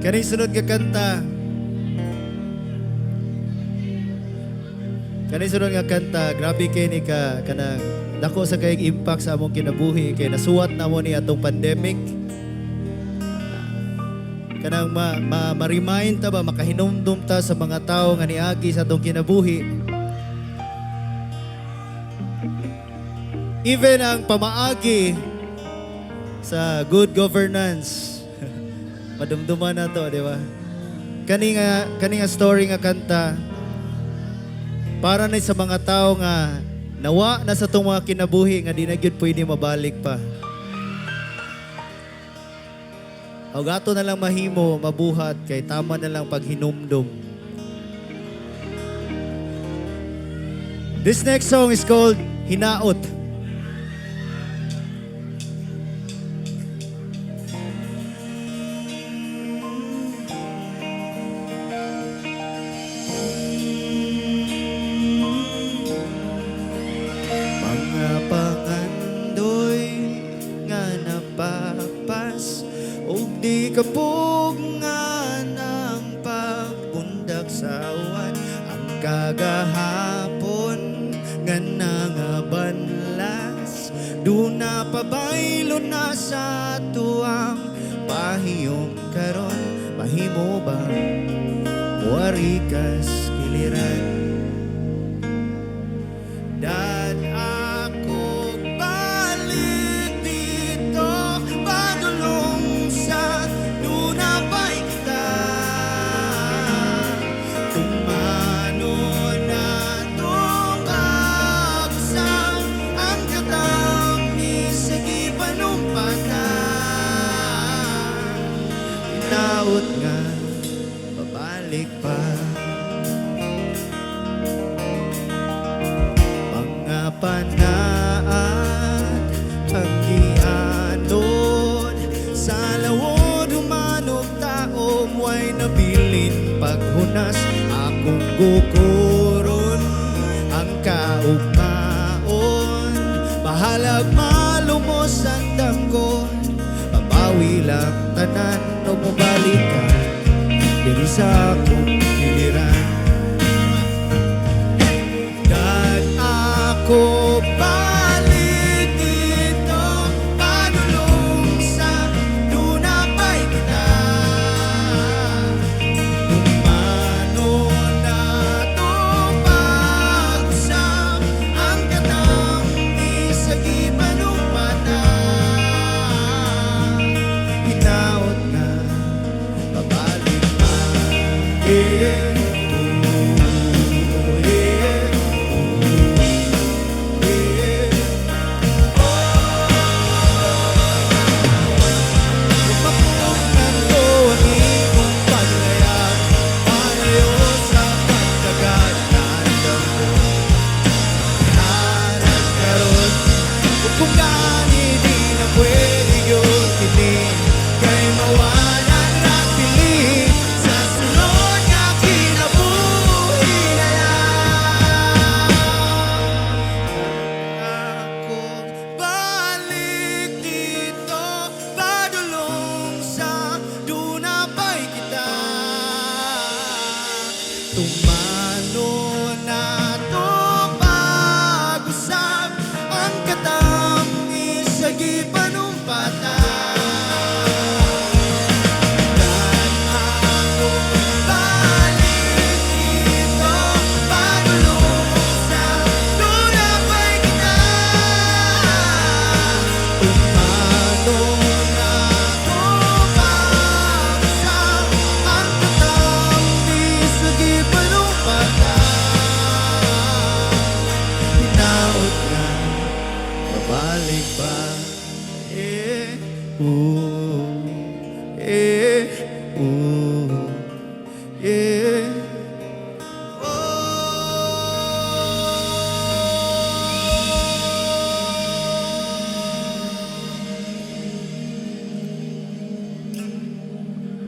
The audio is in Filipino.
Kani sunod nga kanta. Kani sunod nga kanta, grabe kay ni ka kanang dako sa kay impact sa among kinabuhi kay nasuwat na mo ni atong pandemic. Kanang ma-remind ta ba, makahinumdum ta sa mga tao nga niagi sa atong kinabuhi. Even ang pamaagi sa good governance. Madumduman na to, di ba? Kani nga story nga kanta, para na sa mga tao nga nawa na sa itong mga kinabuhi nga di na gyud pwede mabalik pa. O gato na lang mahimo, mabuhat, kay tama na lang paghinumdum. This next song is called Hinaot. Mga pangandoy nga napapas ug di kapog nga ng pagpundak sa uwan ang kagahapon nga nangabanlas duna pabaylo na sa tuang pahiyong karon mahimo ba warikas kiliran dad ako balik dito padulong sa luna pa'y kita tumano na tumagusang ang katang isagi panumpatan inaot nga babalik pa panaat ang gihanon sa lawod humanog taong way nabilin paghunas akong gukuron ang kaugmaon bahalag malumos ang danggon pabawi lang tanan o mabalik ka diri sa akong giliran ko balik dito padulong sa luna pa'y kita tumano na tumagusang ang katang isagi panumpatan inaot na babalik pa kung gani di na pwede yun piling kay mawalan na piling sa sunod nga kinabuhi na yan ako balik dito padulong sa duna pa'y kita tumano na tumagusap ang katang isagi panumpatan dan ako balik dito padulong sa luna pa'y kita tumano na tumagusap ang katang isagi panumpatan hinaot na babalik pa